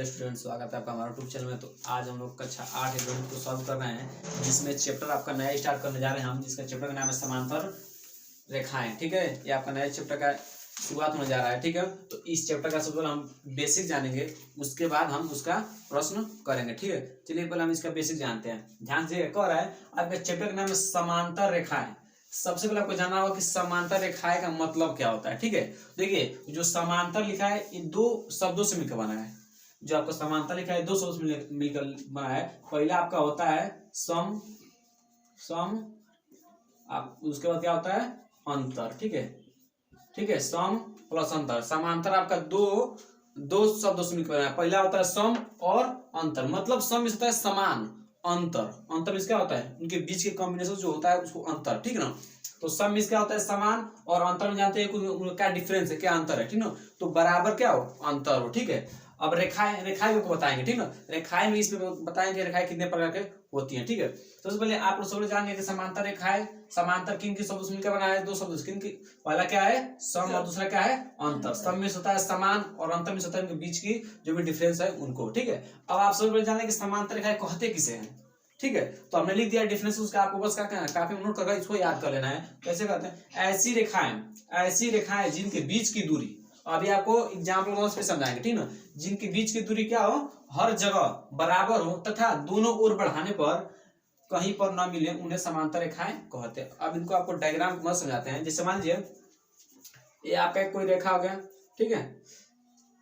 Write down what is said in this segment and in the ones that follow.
नमस्ते स्टूडेंट, स्वागत है आपका हमारा यूट्यूब चैनल में। तो आज हम लोग कक्षा 8 गणित को सॉल्व कर रहे हैं, जिसमें चैप्टर आपका नया स्टार्ट करने जा रहे हैं हम, जिसका चैप्टर का नाम है समांतर रेखाएं। ठीक है, ये आपका नया चैप्टर का शुरुआत होने जा रहा है। ठीक है, तो इस चैप्टर का सबसे पहले हम बेसिक जानेंगे, उसके बाद हम उसका प्रश्न करेंगे। ठीक है, चलिए पहले हम इसका बेसिक जानते हैं। ध्यान से कह रहा है आपके चैप्टर का नाम है समांतर रेखाएं। सबसे पहले आपको जानना होगा कि समांतर रेखाएं का मतलब क्या होता है। ठीक है, देखिए जो समांतर लिखा है ये दो शब्दों से मिलकर बना है। जो आपको समांतर लिखा है दो शब्दों से मिलकर बना है। पहला आपका होता है सम, आप उसके बाद क्या होता है अंतर। ठीक है, ठीक है, सम प्लस अंतर। समांतर आपका दो शब्दों से मिलकर बना है। पहला होता है सम और अंतर। मतलब सम इसका होता है समान, अंतर इसका होता है उनके बीच के कॉम्बिनेशन जो होता है उसको अंतर। ठीक है ना, तो सम इसका होता है समान और अंतर में जानते हैं क्या डिफरेंस है, क्या अंतर है। ठीक ना, तो बराबर क्या हो, अंतर हो। ठीक है, अब रेखाएं को बताएंगे। ठीक ना, रेखाएं में इसमें बताएंगे रेखाएं कितने प्रकार के होती हैं। ठीक है, तो सबसे पहले आप लोग सब जानेंगे कि समांतर रेखाएं, समांतर किन की शब्दों से मिलकर बना है, दो शब्द किन की। पहला क्या है सम और दूसरा क्या है अंतर। सम में होता है समान और अंतर में होता है उनके बीच की जो भी डिफरेंस है उनको। ठीक है, अब आप सबसे पहले जानेंगे कि समांतर रेखाएं कहते किसे हैं। ठीक है, तो हमने लिख दिया डिफरेंस, उसका आपको बस क्या करना है, काफी नोट करके इसको याद कर लेना है। कैसे करते हैं, ऐसी रेखाएं जिनके बीच की दूरी, अभी आपको एग्जाम्पल पे समझाएंगे। ठीक ना, जिनके बीच की दूरी क्या हो, हर जगह बराबर हो तथा दोनों ओर बढ़ाने पर कहीं पर न मिले, उन्हें समांतर रेखाएं कहते हैं। अब इनको आपको डायग्राम मत समझाते हैं। जैसे मान लीजिए ये आपका कोई रेखा हो गया। ठीक है,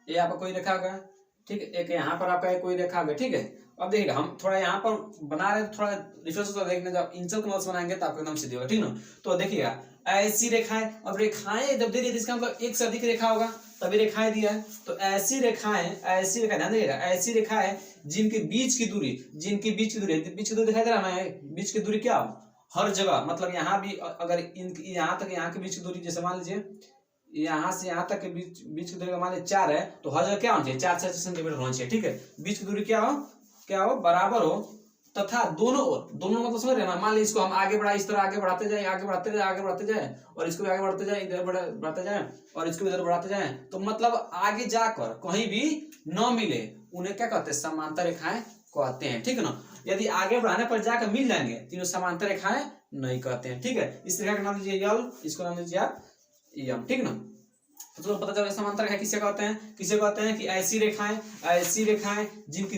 ये आपका कोई रेखा हो गया। ठीक है, एक यहाँ पर आपका कोई रेखा हो गया। ठीक है, अब देखिए हम थोड़ा यहाँ पर बना रहे हैं, थोड़ा डिफरेंस देखने, जब इंचल के नोट्स बनाएंगे तो आपको एकदम सीधे होगा। ठीक ना, तो देखिएगा ऐसी रेखाएं, अब रेखाएं जब दे दी इसका मतलब एक से अधिक रेखा होगा तभी रेखाएं दिया है। तो ऐसी रेखाएं ध्यान देखिएगा, ऐसी रेखाएं जिनके बीच की दूरी बीच की दूरी दिखाई दे रहा है। बीच की दूरी क्या हो, हर जगह, मतलब यहाँ भी अगर यहाँ तक यहाँ के बीच की दूरी, जैसे मान लीजिए यहाँ से यहाँ तक के बीच की दूरी मान लीजिए 4 है, तो हर जगह क्या होना चाहिए 4 सेंटीमीटर होना चाहिए। ठीक है, बीच की दूरी क्या हो बराबर हो तथा दोनों मतलब समझ रहे ना। मान लीजिए इसको हम आगे बढ़ा, इस तरह आगे बढ़ाते जाए और इसको भी आगे बढ़ते जाए, इधर बढ़ाते जाए और इसको भी इधर बढ़ाते जाए, तो मतलब आगे जाकर कहीं भी न मिले उन्हें क्या कहते हैं, समांतर रेखाएं कहते हैं। ठीक है ना, यदि आगे बढ़ाने पर जाकर मिल जाएंगे तो समांतर रेखाएं नहीं कहते हैं। ठीक है, इस रेखा का नाम लीजिए यल, इसको नाम लीजिए आप यम। ठीक ना, तो पता चला समांतर रेखा किसे कहते हैं कि ऐसी रेखाएं जिनकी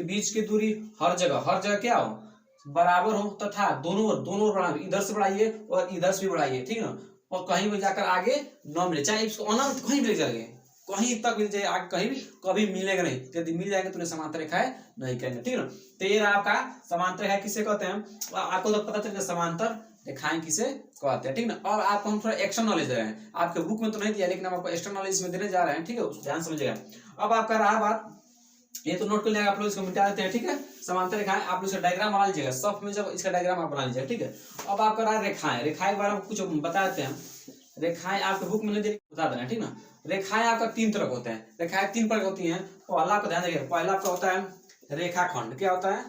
बीच की दूरी हर जगह क्या हो बराबर हो तथा दोनों ओर बढ़ाइए, इधर से बढ़ाइए और इधर से भी बढ़ाइए। ठीक ना, और कहीं भी जाकर आगे न मिले, चाहे इसको अनंत कहीं भी चले, कहीं तक मिल जाए, आगे कहीं भी कभी मिलेगा नहीं। यदि मिल जाएंगे तो समांतर रेखाएं नहीं कहेंगे। ठीक ना, तो ये आपका समांतर रेखा किसे कहते हैं, आपको तो पता चल गया समांतर रेखाएं किसे कहते हैं। ठीक ना, और आपको हम थोड़ा एक्स्ट्रा नॉलेज दे रहे हैं, आपके बुक में तो नहीं दिया लेकिन हम आपको एक्स्ट्रा नॉलेज में देने जा रहे हैं। ठीक है, ध्यान समझिएगा। अब आपका रहा बात, ये तो नोट कर लिया, आप लोग इसको मिटा देते हैं। ठीक है, समांतर रेखाएं आप लोग इसका डायग्राम बना लीजिएगा, सब में जब इसका डायग्राम आप बना लीजिएगा। ठीक है, अब आपका रहा रेखाएं के बारे में कुछ बता देते हैं। रेखाएं आपके बुक में नहीं बता देना। ठीक ना, रेखाएं आपका 3 तरह होते हैं। रेखाएं 3 प्रकार होती हैं। पहला आपका ध्यान रखिएगा, पहला आपका होता है रेखाखंड। क्या होता है,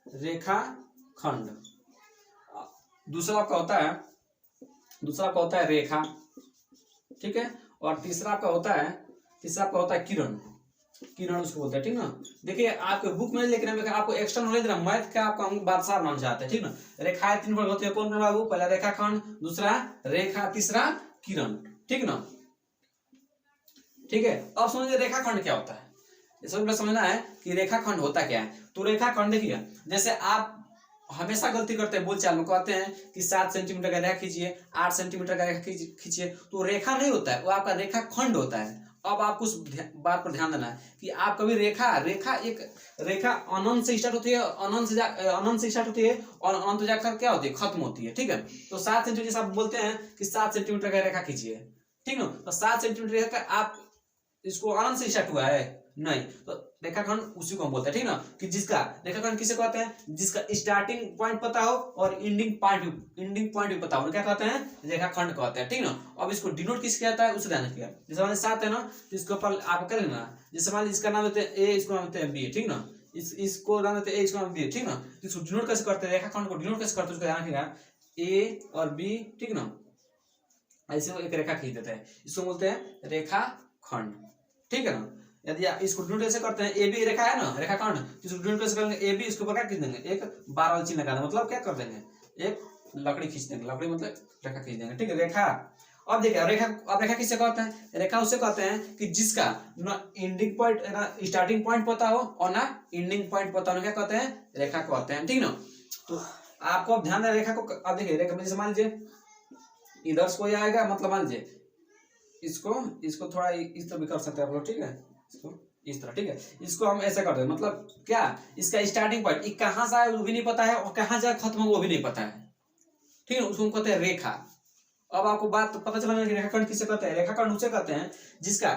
रेखाखंड। दूसरा आपका होता है रेखा। ठीक है, और तीसरा आपका होता है किरण उसको बोलते हैं। ठीक ना, देखिए आपके बुक में, लेकिन आपको एक्स्ट्रा नॉलेज देना, मैथ का आपको हम बादशाह बनाना चाहते हैं। ठीक ना, रेखाएं 3 प्रकार होती है। कौन बाबू, पहला रेखाखंड, दूसरा रेखा, तीसरा किरण। ठीक ना, ठीक है, अब समझिए रेखाखंड क्या होता है। सबसे समझना है कि रेखाखंड होता क्या है। तो रेखाखंड देखिए, जैसे आप हमेशा गलती करते हैं बोलचाल में, कहते हैं कि 7 सेंटीमीटर का रेखा खींचिए, 8 सेंटीमीटर का रेखा खींचिए, तो रेखा नहीं होता है, वो आपका रेखाखंड होता है। अब आपको उस बात पर ध्यान देना है कि आप कभी रेखा अनंत से स्टार्ट होती है, अनंत से स्टार्ट होती है और अनंत जाकर क्या होती है, खत्म होती है। ठीक है, तो 7 सेंटीमीटर जैसे आप बोलते हैं कि 7 सेंटीमीटर का रेखा खींचिए। ठीक ना, तो 7 सेंटीमीटर रेखा आप इसको अनंत से स्टार्ट हुआ है नहीं, तो रेखाखंड उसी को हम बोलते हैं। ठीक ना, कि जिसका रेखाखंड किसे कहते हैं, जिसका स्टार्टिंग पॉइंट पता हो और एंडिंग पॉइंट भी पता हो, क्या कहते हैं, रेखाखंड कहते हैं। ठीक ना, अब इसको डिनोट किससे कहता है उसे ध्यान रखिएगा। जैसे मान 7 है ना, तो इसके ऊपर आपको क्या लेना, जैसे मान इसका नाम लेते हैं ए, इसको नाम लेते हैं बी। ठीक ना, इसको नाम लेते हैं ए, इसको नाम बी। ठीक ना, इसको डिनोट कैसे करते हैं, रेखाखंड को डिनोट कैसे करते हैं उसको ध्यान रखिएगा, ए और बी। ठीक ना, ऐसे एक रेखा खींच देते हैं, इसको बोलते हैं रेखाखंड। ठीक है ना, यदि आप इसको डिनोट कैसे करते हैं, ए बी रेखा है ना, रेखाखंड, इसको डिनोट कैसे करेंगे, ए बी इसके ऊपर क्या खींच देंगे, एक बार वाला चिन्ह लगा देंगे, मतलब क्या कर देंगे, एक लकड़ी खींच देंगे, लकड़ी मतलब रेखा खींच देंगे, ठीक है, रेखा। अब देखिए रेखा, अब रेखा किससे कहते हैं, रेखा उससे कहते हैं कि जिसका ना एंडिंग पॉइंट ना स्टार्टिंग पॉइंट पता हो और ना एंडिंग पॉइंट पता हो, क्या कहते हैं, रेखा कहते हैं, ठीक ना। तो आपको अब ध्यान दें रेखा को, अब देखिए रेखा में जैसे मान लीजिए इधर से कोई आएगा, मतलब मान लीजिए इसको थोड़ा इस तरह भी कर सकते हैं आप लोग, ठीक है, इसको इस तरह, ठीक है, इसको हम ऐसा कर दे, मतलब क्या, इसका स्टार्टिंग पॉइंट ये कहाँ से आया वो भी नहीं पता है और कहाँ जाकर खत्म हो वो भी नहीं पता है, ठीक है, उसको हम कहते हैं रेखा। अब आपको बात तो पता चला कि रेखाखंड किसे कहते हैं, रेखाखंड उसे कहते हैं जिसका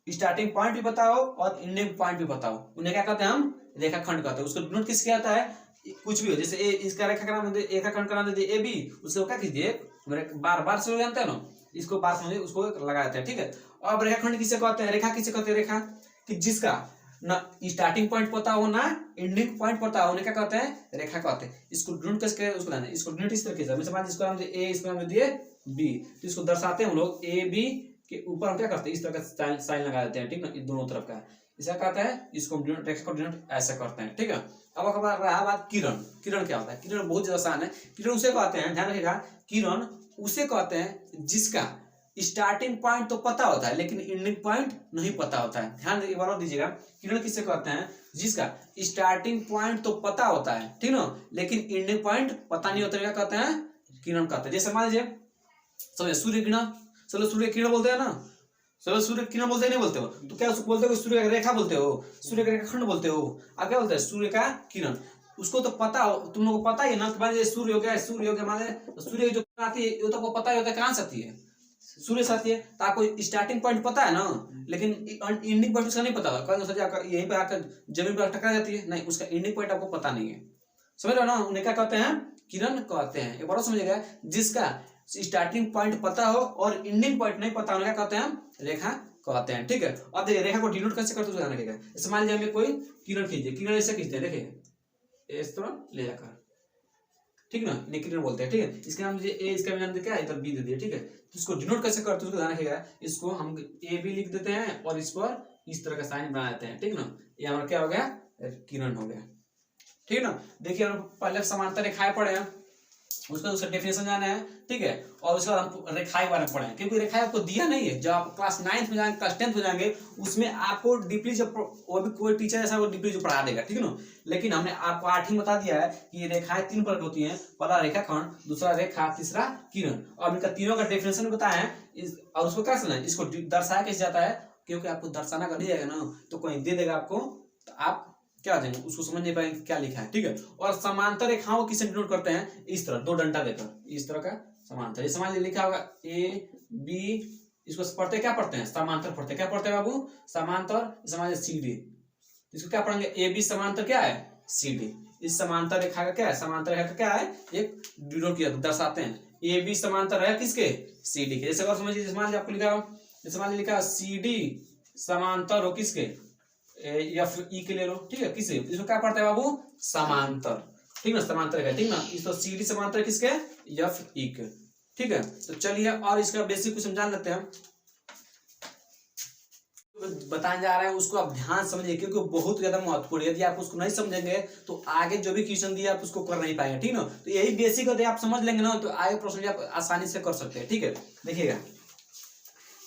स्टार्टिंग पॉइंट भी पता हो और एंडिंग पॉइंट भी पता हो, उन्हें क्या कहते हैं, हम रेखाखंड कहते हैं। उसको डिनोट किसके आता है, कुछ भी हो, जैसे इसका रेखा का नाम दे, रेखाखंड का नाम दे ए बी, उसको क्या कीजिए, बार बार से जानते हैं ना, इसको बार समझिए, उसको लगा देते हैं, ठीक है। अब रेखाखंड किसे कहते हैं, रेखा किसे कहते हैं, रेखा कि जिसका ना स्टार्टिंग पॉइंट पता हो ना एंडिंग पॉइंट पता हो, उन्हें क्या कहते हैं, रेखा कहते हैं। इसको डिनोट कैसे, उसको लाना, इसको डिनोट इस तरीके से, जैसे इसको नाम दे ए, इसको नाम दिए बी, तो इसको दर्शाते हैं हम लोग ए बी के ऊपर हम क्या करते हैं, इस तरह का साइन लगा देते हैं, ठीक ना, दोनों तरफ का, इसे कहता है, इसको रेखा को डिनोट ऐसा करते हैं, ठीक है। अब अखबार रहा बात किरण, किरण क्या होता है, किरण बहुत ज्यादा आसान है, किरण उसे कहते हैं, ध्यान रखिएगा, किरण उसे कहते हैं जिसका स्टार्टिंग पॉइंट तो पता होता है लेकिन एंडिंग पॉइंट नहीं पता होता है। ध्यान एक बार और दीजिएगा, किरण किससे कहते हैं, जिसका स्टार्टिंग पॉइंट तो पता होता है, ठीक ना, लेकिन एंडिंग पॉइंट पता नहीं होता, क्या कहते हैं, किरण कहते हैं। जैसे मान लीजिए समझे सूर्य किरण, चलो सूर्य किरण बोलते हैं ना, चलो सूर्य किरण बोलते नहीं बोलते हो, तो क्या उसको बोलते हो, सूर्य का रेखा बोलते हो, सूर्य का रेखाखंड बोलते हो, आप क्या बोलते हैं, सूर्य का किरण। उसको तो पता हो, तुम लोगों को पता ही है ना, मान लीजिए सूर्य हो गया, सूर्य हो गया, मान लीजिए सूर्य जो आती है वो तो आपको पता ही होता है, कहाँ से आती है, सूर्य से आती है, तो आपको स्टार्टिंग पॉइंट पता है ना, लेकिन एंडिंग पॉइंट उसका नहीं पता, यहीं पे आकर जमीन पर टकरा जाती है, नहीं, उसका एंडिंग पॉइंट आपको पता नहीं है, समझ रहे हो ना, उन्हें क्या कहते हैं, किरण कहते हैं। एक बार समझिएगा, जिसका स्टार्टिंग पॉइंट पता हो और एंडिंग पॉइंट नहीं पता, उन्हें क्या कहते हैं, रेखा कहते हैं, ठीक है। अब देखिए रेखा को डिनोट कैसे करते हैं, रखिएगा, जैसे मान लीजिए हमें कोई किरण खींचे, किरण ऐसे खींचते हैं, देखिए इस तरह ले जाकर, ठीक ना, इन्हें किरण बोलते हैं, ठीक है। इसके नाम ए, इसका नाम क्या है, इधर बी दे दिया, ठीक है। तो इसको डिनोट कैसे करते हैं उसको ध्यान रखिएगा, इसको हम ए बी लिख देते हैं और इस पर इस तरह का साइन बना देते हैं, ठीक ना, ये हमारा क्या हो गया, किरण हो गया, ठीक ना। देखिए हम पहले समांतर रेखाएं पढ़े हैं, उसका डेफिनेशन जाना है, ठीक है, और उसके बाद हम रेखाएं बारे में पढ़े हैं, क्योंकि रेखाएं आपको दिया नहीं है, जब आप क्लास 9th में जाएंगे, क्लास 10th में जाएंगे, उसमें आपको डीपली जो वो भी कोई टीचर ऐसा वो डीपली जो पढ़ा देगा, ठीक है ना। लेकिन हमने आपको 8 बता दिया है कि ये रेखाएं 3 प्रकार की होती हैं, पहला रेखाखंड, दूसरा रेखा, तीसरा किरण, और इनका तीनों का डेफिनेशन बताया है, और उसको क्या सुना है, इसको दर्शाया कैसे जाता है, क्योंकि आपको दर्शाना कर दिया जाएगा ना, तो कोई दे देगा आपको, तो आप क्या देंगे, उसको समझ नहीं पाएंगे क्या लिखा है, ठीक है। और समांतर रेखाओं को किससे डिनोट करते हैं, इस तरह 2 डंडा देकर, इस तरह का समांतर, ये समझ लिखा होगा ए बी, इसको पढ़ते क्या पढ़ते हैं, समांतर पढ़ते हैं, क्या पढ़ते हैं बाबू, समांतर, समझ सी डी, इसको क्या पढ़ेंगे, ए बी समांतर क्या है, सी डी, इस समांतर रेखा का क्या है, समांतर रेखा का क्या है, एक डिनोट किया दर्शाते हैं, ए बी समांतर है किसके, सी डी के। जैसे और समझिए, मान लीजिए आपको लिखा, जैसे मान लीजिए लिखा सी डी समांतर हो किसके, एफ ई के ले लो, ठीक है, किसे, इसको क्या पढ़ता है बाबू, समांतर, ठीक ना, समांतर है, ठीक ना, इस तो सी डी समांतर किसके, एफ ई के, ठीक है। तो चलिए और इसका बेसिक कुछ समझा लेते हैं, बताने जा रहे हैं उसको आप ध्यान समझिए, क्योंकि बहुत ज्यादा महत्वपूर्ण है, यदि आप उसको नहीं समझेंगे तो आगे जो भी क्वेश्चन दिए आप उसको कर नहीं पाएंगे, ठीक ना। तो यही बेसिक होते आप समझ लेंगे ना, तो आगे प्रश्न आप आसानी से कर सकते हैं, ठीक है। देखिएगा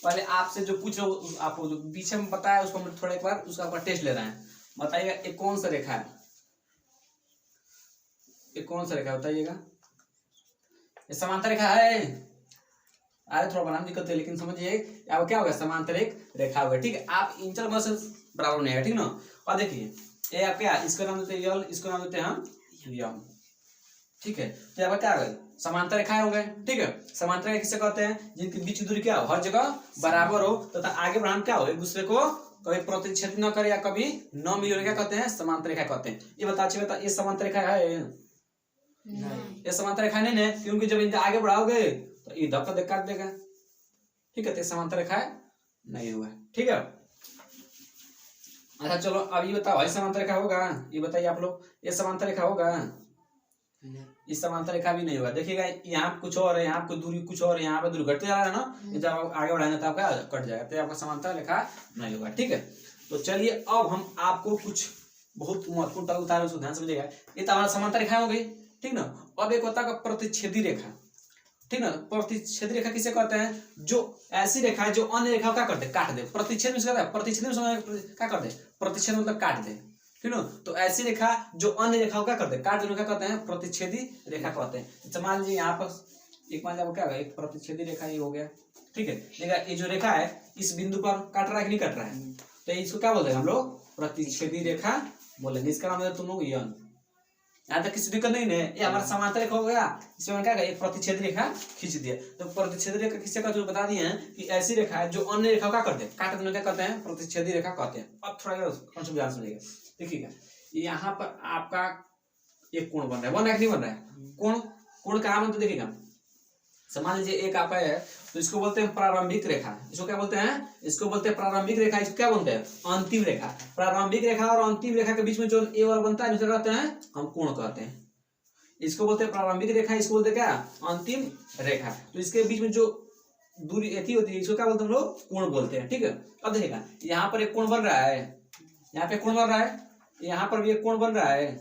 पहले आपसे जो पूछ रहा हूँ, आपको जो पीछे में बताया उसको हम थोड़ा एक बार उसका टेस्ट ले रहे हैं, बताइएगा ये कौन सा रेखा है, ये कौन सा रेखा बताइएगा, ये समांतर रेखा है, अरे थोड़ा बनाना दिक्कत है, लेकिन समझिए अब क्या होगा, समांतर एक रेखा होगा, ठीक है। आप इंटर बस बराबर नहीं है, ठीक ना। और देखिए ये आप क्या, इसका नाम देते हैं यल, इसको नाम देते हैं हम यम, ठीक है। तो यहाँ पर क्या होगा, समांतर रेखाएं हो गए, ठीक है। समांतर रेखा किसे कहते हैं, जिनके बीच की दूरी क्या हो, हर जगह बराबर हो तथा आगे बढ़ाना क्या हो, एक दूसरे को कभी प्रतिच्छेद न करे या कभी न मिले, क्या कहते हैं, समांतर रेखा कहते हैं। ये बता अच्छी बता, ये समांतर रेखा है, ये समांतर रेखा नहीं है, क्योंकि जब इनके आगे बढ़ाओगे तो इधर का काट देगा, ठीक है, तो समांतर रेखा नहीं हुआ, ठीक है। अच्छा चलो अब ये बताओ, ये समांतर रेखा होगा, ये बताइए आप लोग, ये समांतर रेखा होगा, इस समांतर रेखा भी नहीं होगा। देखिएगा यहाँ कुछ और है, यहाँ कोई दूरी कुछ और है, यहाँ पे दूरी घटते जा रहा है ना, जब आप आगे बढ़ाएंगे तो आपका कट जाएगा, तो आपका समांतर रेखा नहीं होगा, ठीक है। तो चलिए अब हम आपको कुछ बहुत महत्वपूर्ण टॉपिक बता रहे हैं, उसको ध्यान समझिएगा। ये तो हमारा समांतर रेखा हो गई, ठीक ना। अब एक होता है प्रतिच्छेदी रेखा, ठीक ना। प्रतिच्छेदी रेखा किसे कहते हैं? जो ऐसी रेखा है जो अन्य रेखा क्या करते काट दे। प्रतिच्छेद में प्रतिच्छेद में क्या कर दे? प्रतिच्छेद मतलब काट दे, ठीक ना। तो ऐसी रेखा जो अन्य रेखा क्या करते काट दे, क्या कहते हैं? प्रतिच्छेदी रेखा कहते हैं। तो मान लीजिए यहाँ पर एक मान लीजिए क्या होगा, एक प्रतिच्छेदी रेखा ये हो गया, ठीक है। देखा ये जो रेखा है इस बिंदु पर काट रहा है कि नहीं काट रहा है, तो इसको क्या बोलते हैं हम लोग? प्रतिच्छेदी रेखा बोलेंगे। इसका नाम है तुम लोग यन। यहाँ तक किसी दिक्कत नहीं है। ये हमारा समांतर रेखा हो गया, इसमें क्या एक प्रतिच्छेद रेखा खींच दिया। तो प्रतिच्छेद रेखा किससे कहते हैं बता दिए हैं कि ऐसी रेखा है जो अन्य रेखा का करते हैं काट देने क्या कहते हैं? प्रतिच्छेदी रेखा कहते हैं। अब थोड़ा कॉन्सेप्ट ध्यान समझिएगा। देखिएगा यहाँ पर आपका एक कोण बन रहा है, बन रहा है कि नहीं बन रहा है? कोण कोण कहाँ बनता है देखिएगा। मान लीजिए एक आपका है तो इसको बोलते हैं प्रारंभिक रेखा। इसको क्या बोलते हैं? इसको बोलते हैं प्रारंभिक रेखा। इसको क्या बोलते हैं? अंतिम रेखा। प्रारंभिक रेखा और अंतिम रेखा के बीच में जो ए वाला बनता है उसे कहते हैं हम कोण कहते हैं। इसको बोलते हैं प्रारंभिक रेखा, इसको बोलते हैं क्या? अंतिम रेखा। तो इसके बीच में जो दूरी ऐसी होती है इसको क्या बोलते हैं हम लोग? कोण बोलते हैं, ठीक है। अब देखिएगा यहाँ पर एक कोण बन रहा है, यहाँ पे कोण बन रहा है, यहाँ पर भी एक कोण बन रहा है,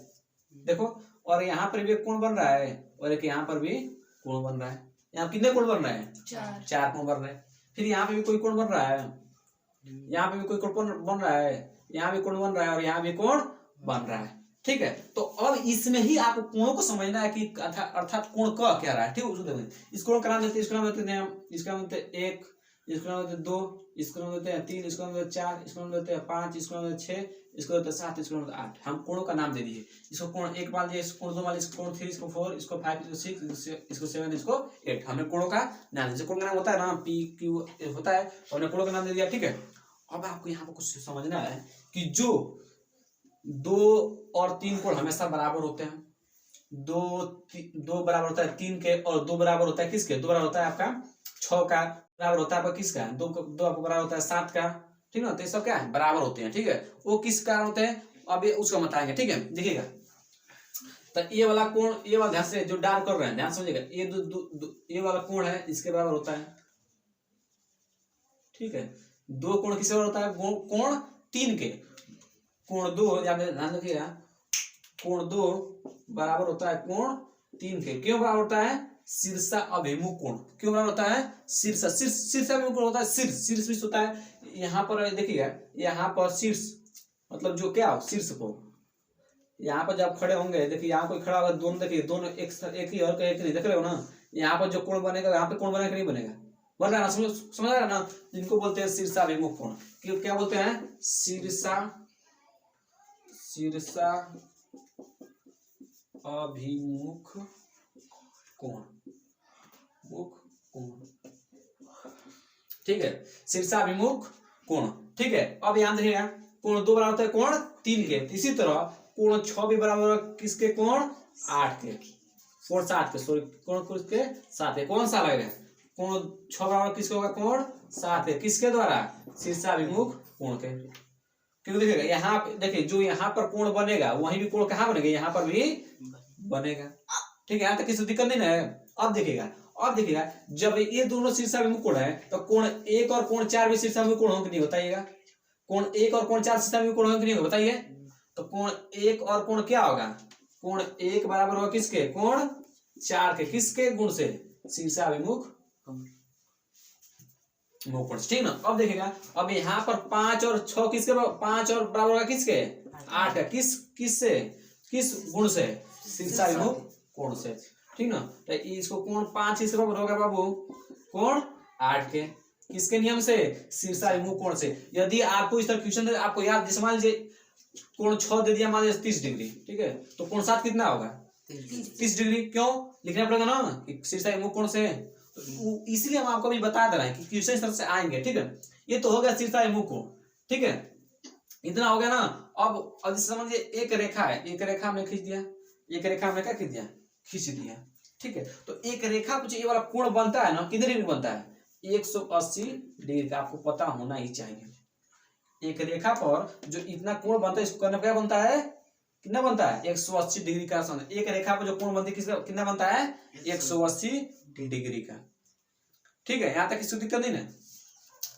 देखो। और यहाँ पर भी एक कोण बन रहा है और एक यहाँ पर भी कोण बन रहा है। यहाँ कितने कोण बन रहे हैं? चार कोण बन रहे हैं। फिर यहाँ पे भी कोई कोण बन रहा है, यहाँ पे भी कोई कोण बन रहा है, यहाँ भी कोण बन रहा है और यहाँ भी कोण बन रहा है, ठीक है। तो अब इसमें ही आपको कोणों को समझना है कि अर्थात कोण कह क्या रहा है, ठीक है। इस कोण का नाम देते हैं, इसका नाम देते हैं, इसका नाम देते हैं 1, इसका नाम देते हैं 2, इसका नाम देते हैं 3, इसका नाम देते हैं 4, इसका नाम देते हैं 5, इसका नाम देते हैं 6, इसको देते हैं 7, इसको देते हैं 8। हम कोणों का नाम दे दिए। इसको कोण 1 मान लीजिए, इसको कोण 2 मान लीजिए, इसको कोण 3, इसको 4, इसको 5, इसको 6, इसको 7, इसको 8। हमने कोणों का नाम दिया। कोण का नाम होता है ना P Q होता है, तो हमने कोणों का नाम दे दिया, ठीक है। अब आपको यहाँ पर कुछ समझना है कि जो 2 और 3 कोण हमेशा बराबर होते हैं। 2 बराबर होता है 3 के और 2 बराबर होता है किसके? 2 बराबर होता है आपका 6 का, बराबर होता है आपका किसका? 2 आपको बराबर होता है 7 का, ठीक है ना। तो ये सब क्या है? बराबर होते हैं, ठीक है। वो किस कारण होते हैं अब ये उसको बताएंगे, ठीक है। देखिएगा तो ये वाला कोण, ये वाला ध्यान से जो डार्क कर रहे हैं ध्यान समझिएगा, ये वाला कोण है इसके बराबर होता है, ठीक है। 2 कोण किसके बराबर होता है? कोण 3 के। कोण 2 ध्यान रखिएगा, कोण 2 बराबर होता है कोण 3 के। क्यों बराबर होता है? शीर्षा अभिमुख कोण। क्यों बराबर होता है? शीर्षा अभिमुख कोण होता है। शीर्ष भी होता है। यहाँ पर देखिएगा, यहाँ पर शीर्ष मतलब जो क्या शीर्ष को यहाँ पर जब खड़े होंगे, देखिए यहाँ कोई खड़ा होगा, दोनों देखिए दोनों एक ही और एक नहीं, देख रहे हो ना। यहाँ पर जो कोण बनेगा यहाँ पे कोण बनेगा नहीं बनेगा? बन रहा है ना, समझ रहा है ना। जिनको बोलते हैं शीर्षा अभिमुख कोण। क्या बोलते हैं? शीर्षा अभिमुख कोण, ठीक है। शीर्षाभिमुख कोण, ठीक है। अब ध्यान रखिएगा कोण 2 बराबर होता है कोण 3 के। इसी तरह कोण 6 भी बराबर होगा किसके? कोण 8 के। कोण 7 के, सॉरी कोण किसके? 7 के। कौन सा लगेगा? कोण 6 बराबर किसके होगा? कोण 7 के। किसके द्वारा? शीर्षाभिमुख कोण के। क्योंकि देखिएगा यहाँ देखिए जो यहाँ पर कोण बनेगा वहीं भी कोण कहाँ बनेगा? यहाँ पर भी बनेगा, ठीक है। यहाँ तक किसी दिक्कत नहीं है। अब देखिएगा जब ये दोनों शीर्षाभिमुख कोण है तो कोण 1 और कोण 4 भी शीर्षाभिमुख कोण होंगे कि नहीं? बताइएगा। कोण 1 और कोण 4 शीर्षाभिमुख कोण होंगे कि नहीं? बताइए। तो कोण 1 और कोण क्या होगा? कोण 1 बराबर होगा किसके? कोण 4 के। किसके गुण से? शीर्षाभिमुख कोण, ठीक ना। अब देखिएगा अब यहाँ पर 5 और 6 किसके? 5 और बराबर होगा किसके? 8 का। किस गुण से? शीर्षाभिमुख कोण से, ठीक ना। तो इसको कोण 5 किसके बराबर होगा बाबू? कोण 8 के। किसके नियम से? शीर्षाभिमुख कोण से। यदि आपको इस तरह क्वेश्चन दे, आपको याद जैसे मान लीजिए कोण 6 दे दिया, मान लीजिए 30 डिग्री, ठीक है। तो कोण 7 कितना होगा? 30 डिग्री। क्यों लिखना पड़ेगा ना कि शीर्षाभिमुख कोण से। तो इसलिए हम आपको अभी बता दे रहे हैं कि क्वेश्चन इस तरह से आएंगे, ठीक है। ये तो हो गया शीर्षाभिमुख कोण, ठीक है। इतना हो गया ना। अब समझिए एक रेखा है, एक रेखा हमने खींच दिया, एक रेखा हमने क्या खींच दिया? खींच दिया, ठीक है। तो एक रेखा कुछ ये वाला कोण बनता है ना, कितने डिग्री बनता है? 180 डिग्री का। आपको पता होना ही चाहिए। एक रेखा पर जो इतना कोण बनता है इसको करने पर क्या बनता है? कितना बनता है? 180 डिग्री का। एक रेखा पर जो कोण बनती है कितना बनता है? 180 डिग्री का, ठीक है। यहाँ तक किसी दिक्कत नहीं है।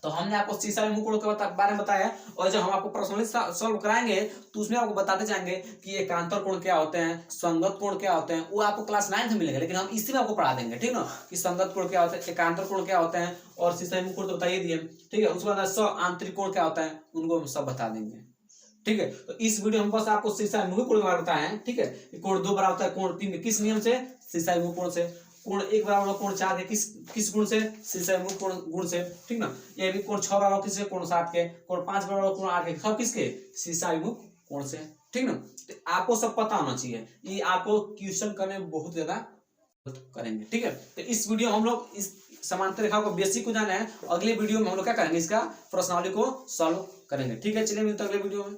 तो हमने आपको सीसा में मुंह कोण के बारे में बताया, और जब हम आपको पर्सनली सॉल्व कराएंगे तो उसमें आपको बताते जाएंगे कि एकांतर कोण क्या होते हैं, संगत कोण क्या होते हैं, वो आपको क्लास 9 में मिलेगा, लेकिन हम इसी में आपको पढ़ा देंगे, ठीक ना, कि संगत कोण क्या होते हैं, एकांतर कोण क्या होते हैं, और सीसा में मुंह कोण तो बताइए दिए, ठीक है। उसके बाद आंतरिक कोण क्या होता है, उनको हम सब बता देंगे, ठीक है। तो इस वीडियो में बस आपको सीसा मुंह कोण के बारे में बताए हैं, ठीक है। कोण 2 बराबर होता है कोण 3 किस नियम से, सीसा मुंह कोण से। कोण 1 बराबर कोण 4 के किस गुण से, सीसा मुंह कोण गुण से, ठीक ना। ये भी कोण 6 बराबर किससे, कोण 7 के। कोण 5 बराबर कोण 8 के, सब किसके, सीसा मुंह कोण से, ठीक ना। तो आपको सब पता होना चाहिए, ये आपको क्वेश्चन करने में बहुत ज्यादा करेंगे, ठीक है। तो इस वीडियो में हम लोग इस समांतर रेखा को बेसिक को जाना है, अगले वीडियो में हम लोग क्या करेंगे, इसका प्रश्नावली को सॉल्व करेंगे, ठीक है। चलिए मिलते हैं अगले वीडियो में।